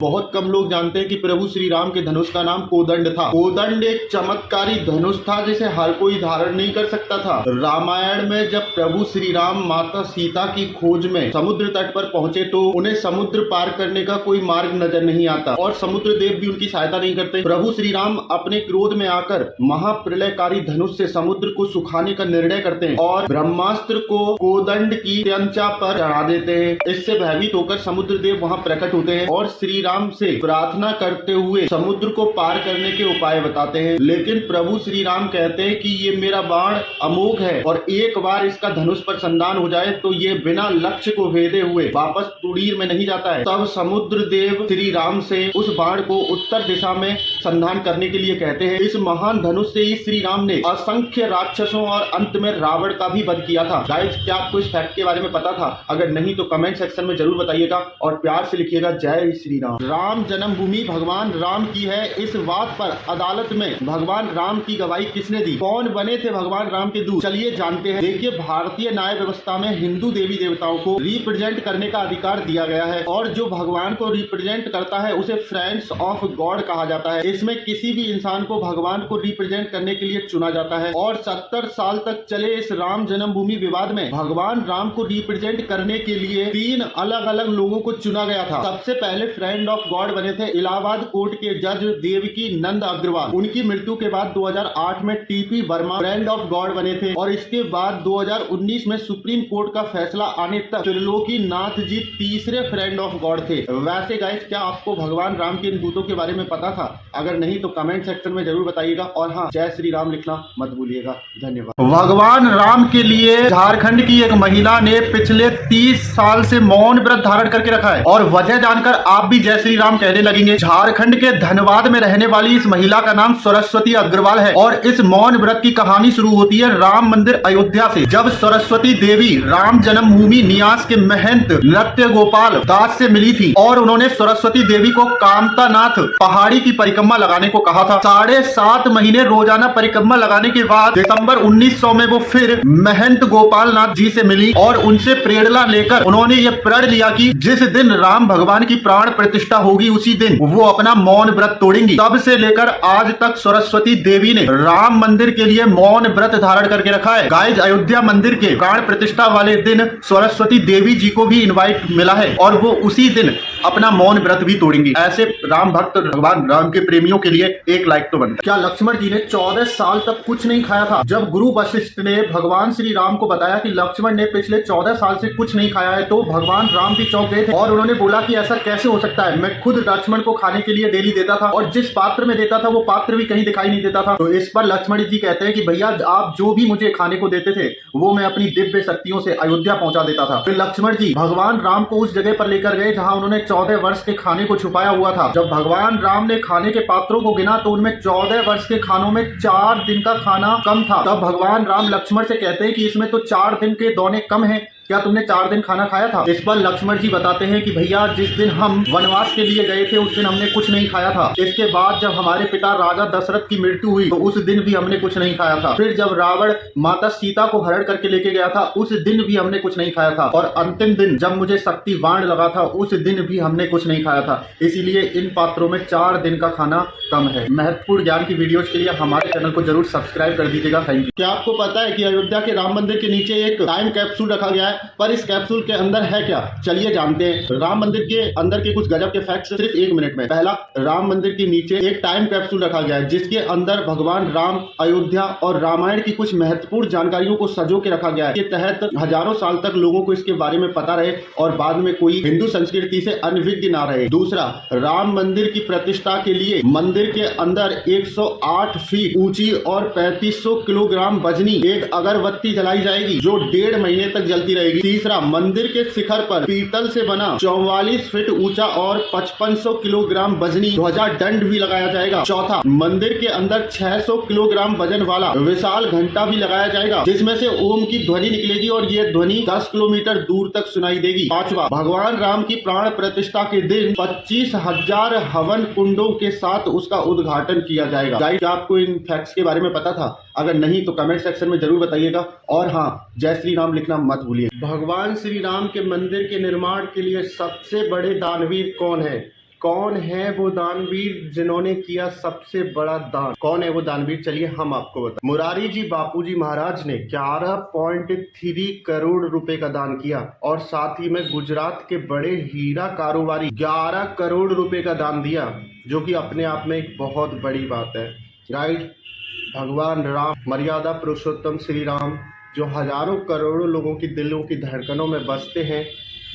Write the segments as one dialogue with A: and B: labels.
A: बहुत कम लोग जानते हैं कि प्रभु श्री राम के धनुष का नाम कोदंड था। कोदंड एक चमत्कारी धनुष था जिसे हर कोई धारण नहीं कर सकता था। रामायण में जब प्रभु श्री राम माता सीता की खोज में समुद्र तट पर पहुंचे तो उन्हें समुद्र पार करने का कोई मार्ग नजर नहीं आता और समुद्र देव भी उनकी सहायता नहीं करते। प्रभु श्री राम अपने क्रोध में आकर महाप्रलयकारी धनुष से समुद्र को सुखाने का निर्णय करते हैं और ब्रह्मास्त्र को कोदंड की त्यंचा पर चढ़ा देते हैं। इससे भयभीत होकर समुद्र देव वहां प्रकट होते हैं और श्री राम से प्रार्थना करते हुए समुद्र को पार करने के उपाय बताते हैं। लेकिन प्रभु श्री राम कहते हैं कि ये मेरा बाण अमोघ है और एक बार इसका धनुष पर संधान हो जाए तो ये बिना लक्ष्य को भेदे हुए वापस तुड़ीर में नहीं जाता है। तब समुद्र देव श्री राम से उस बाण को उत्तर दिशा में संधान करने के लिए कहते हैं। इस महान धनुष से ही श्री राम ने असंख्य राक्षसों और अंत में रावण का भी वध किया था। गाइस, क्या आपको इस फैक्ट के बारे में पता था? अगर नहीं तो कमेंट सेक्शन में जरूर बताइएगा और प्यार से लिखिएगा जय श्री राम। राम जन्मभूमि भगवान राम की है। इस बात पर अदालत में भगवान राम की गवाही किसने दी? कौन बने थे भगवान राम के दूत? चलिए जानते हैं। देखिए, भारतीय न्याय व्यवस्था में हिंदू देवी देवताओं को रिप्रेजेंट करने का अधिकार दिया गया है और जो भगवान को रिप्रेजेंट करता है उसे फ्रेंड्स ऑफ गॉड कहा जाता है। इसमें किसी भी इंसान को भगवान को रिप्रेजेंट करने के लिए चुना जाता है और 70 साल तक चले इस राम जन्मभूमि विवाद में भगवान राम को रिप्रेजेंट करने के लिए 3 अलग अलग लोगों को चुना गया था। सबसे पहले फ्रेंड ऑफ गॉड बने थे इलाहाबाद कोर्ट के जज देवकी नंद अग्रवाल। उनकी मृत्यु के बाद 2008 में TP Verma friend of God बने थे और इसके बाद 2019 में सुप्रीम कोर्ट का फैसला आने तक त्रिलोकी नाथ जी तीसरे फ्रेंड ऑफ गॉड थे। वैसे गाइस, क्या आपको भगवान राम के इन दूतों के बारे में पता था? अगर नहीं तो कमेंट सेक्शन में जरूर बताइएगा और हाँ, जय श्री राम लिखना मत भूलिएगा। धन्यवाद। भगवान राम के लिए झारखंड की एक महिला ने पिछले 30 साल से मौन व्रत धारण करके रखा है और वजह जानकर आप भी जय श्री राम कहने लगेंगे। झारखंड के धनबाद में रहने वाली इस महिला का नाम सरस्वती अग्रवाल है और इस मौन व्रत की कहानी शुरू होती है राम मंदिर अयोध्या से, जब सरस्वती देवी राम जन्मभूमि न्यास के महंत नृत्य गोपाल दास से मिली थी और उन्होंने सरस्वती देवी को कामतानाथ पहाड़ी की परिक्रमा लगाने को कहा था। 7.5 महीने रोजाना परिक्रमा लगाने के बाद दिसंबर 1900 में वो फिर महंत गोपाल नाथ जी से मिली और उनसे प्रेरणा लेकर उन्होंने ये प्रण लिया कि जिस दिन राम भगवान की प्राण प्रतिष्ठा होगी उसी दिन वो अपना मौन व्रत तोड़ेंगी। तब से लेकर आज तक सरस्वती देवी ने राम मंदिर के लिए मौन व्रत धारण करके रखा है। गाइस, अयोध्या मंदिर के प्राण प्रतिष्ठा वाले दिन सरस्वती देवी जी को भी इनवाइट मिला है और वो उसी दिन अपना मौन व्रत भी तोड़ेंगी। ऐसे राम भक्त भगवान राम के प्रेमियों के लिए एक लाइक तो बनता है। क्या लक्ष्मण जी ने 14 साल तक कुछ नहीं खाया था? जब गुरु वशिष्ठ ने भगवान श्री राम को बताया कि लक्ष्मण ने पिछले 14 साल से कुछ नहीं खाया है तो भगवान राम भी चौंक गए थे और उन्होंने बोला कि ऐसा कैसे हो सकता है? मैं खुद लक्ष्मण को खाने के लिए डेली देता था और जिस पात्र में देता था वो पात्र भी कहीं दिखाई नहीं देता था। तो इस पर लक्ष्मण जी कहते हैं कि भैया, आप जो भी मुझे खाने को देते थे वो मैं अपनी दिव्य शक्तियों से अयोध्या पहुंचा देता था। फिर लक्ष्मण जी भगवान राम को उस जगह पर लेकर गए जहां उन्होंने 14 वर्ष के खाने को छुपाया हुआ था। जब भगवान राम ने खाने के पात्रों को गिना तो उनमें 14 वर्ष के खानों में 4 दिन का खाना कम था। तब भगवान राम लक्ष्मण से कहते हैं कि इसमें तो 4 दिन के दौने कम है, क्या तुमने 4 दिन खाना खाया था? इस पर लक्ष्मण जी बताते हैं कि भैया, जिस दिन हम वनवास के लिए गए थे उस दिन हमने कुछ नहीं खाया था। इसके बाद जब हमारे पिता राजा दशरथ की मृत्यु हुई तो उस दिन भी हमने कुछ नहीं खाया था। फिर जब रावण माता सीता को हरण करके लेके गया था उस दिन भी हमने कुछ नहीं खाया था और अंतिम दिन जब मुझे शक्ति बाण लगा था उस दिन भी हमने कुछ नहीं खाया था। इसीलिए इन पात्रों में 4 दिन का खाना कम है। महत्वपूर्ण ज्ञान की वीडियोज के लिए हमारे चैनल को जरूर सब्सक्राइब कर दीजिएगा। Thank you. क्या आपको पता है कि अयोध्या के राम मंदिर के नीचे एक टाइम कैप्सूल रखा गया है? पर इस कैप्सूल के अंदर है क्या, चलिए जानते हैं। राम मंदिर के अंदर के कुछ गजब के फैक्ट्स सिर्फ 1 मिनट में। पहला, राम मंदिर के नीचे एक टाइम कैप्सूल रखा गया है जिसके अंदर भगवान राम, अयोध्या और रामायण की कुछ महत्वपूर्ण जानकारियों को सजो के रखा गया है। इसके तहत हजारों साल तक लोगों को इसके बारे में पता रहे और बाद में कोई हिंदू संस्कृति से अनभिज्ञ ना रहे। दूसरा, राम मंदिर की प्रतिष्ठा के लिए मंदिर के अंदर 108 फीट ऊंची और 3500 किलोग्राम वजनी एक अगरबत्ती जलाई जाएगी जो 1.5 महीने तक जलती रहेगी। तीसरा, मंदिर के शिखर पर पीतल से बना 44 फीट ऊंचा और 5500 किलोग्राम वजनी ध्वजा दंड भी लगाया जाएगा। चौथा, मंदिर के अंदर 600 किलोग्राम वजन वाला विशाल घंटा भी लगाया जाएगा जिसमें से ओम की ध्वनि निकलेगी और ये ध्वनि 10 किलोमीटर दूर तक सुनाई देगी। पांचवा, भगवान राम की प्राण प्रतिष्ठा के दिन 25,000 हवन कुंडों के साथ उसका उद्घाटन किया जाएगा। गाइस, आपको इन फैक्ट्स के बारे में पता था? अगर नहीं तो कमेंट सेक्शन में जरूर बताइएगा और हाँ, जय श्री राम लिखना मत भूलिए। भगवान श्री राम के मंदिर के निर्माण के लिए सबसे बड़े दानवीर कौन है? कौन है वो दानवीर जिन्होंने किया सबसे बड़ा दान? कौन है वो दानवीर? चलिए हम आपको बताएं। मुरारी जी बापूजी महाराज ने 11.3 करोड़ रुपए का दान किया और साथ ही में गुजरात के बड़े हीरा कारोबारी 11 करोड़ रुपए का दान दिया, जो कि अपने आप में एक बहुत बड़ी बात है। राइट, भगवान राम, मर्यादा पुरुषोत्तम श्री राम, जो हजारों करोड़ों लोगों की दिलों की धड़कनों में बसते हैं,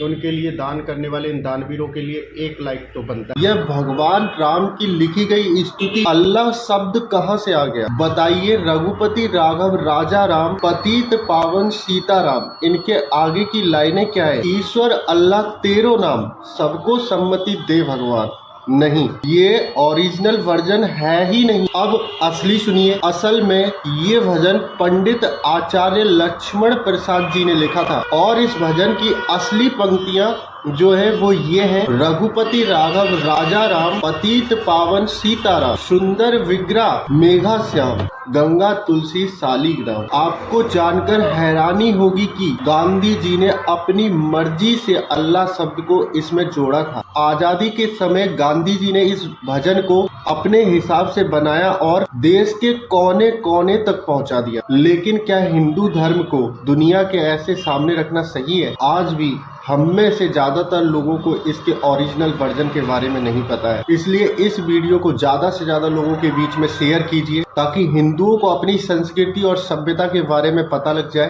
A: उनके लिए दान करने वाले इन दानवीरों के लिए एक लाइक तो बनता है। यह भगवान राम की लिखी गई स्तुति अल्लाह शब्द कहाँ से आ गया? बताइए। रघुपति राघव राजा राम पतित पावन सीताराम, इनके आगे की लाइनें क्या है? ईश्वर अल्लाह तेरो नाम, सबको सम्मति दे भगवान। नहीं, ये ओरिजिनल वर्जन है ही नहीं। अब असली सुनिए। असल में ये भजन पंडित आचार्य लक्ष्मण प्रसाद जी ने लिखा था और इस भजन की असली पंक्तियां जो है वो ये है। रघुपति राघव राजा राम पतित पावन सीताराम, सुंदर विग्रह मेघा श्याम, गंगा तुलसी सालिग्राम। आपको जानकर हैरानी होगी कि गांधी जी ने अपनी मर्जी से अल्लाह शब्द को इसमें जोड़ा था। आजादी के समय गांधी जी ने इस भजन को अपने हिसाब से बनाया और देश के कोने कोने तक पहुंचा दिया। लेकिन क्या हिंदू धर्म को दुनिया के ऐसे सामने रखना सही है? आज भी हम में से ज्यादातर लोगों को इसके ओरिजिनल वर्जन के बारे में नहीं पता है। इसलिए इस वीडियो को ज्यादा से ज्यादा लोगों के बीच में शेयर कीजिए ताकि हिंदुओं को अपनी संस्कृति और सभ्यता के बारे में पता लग जाए।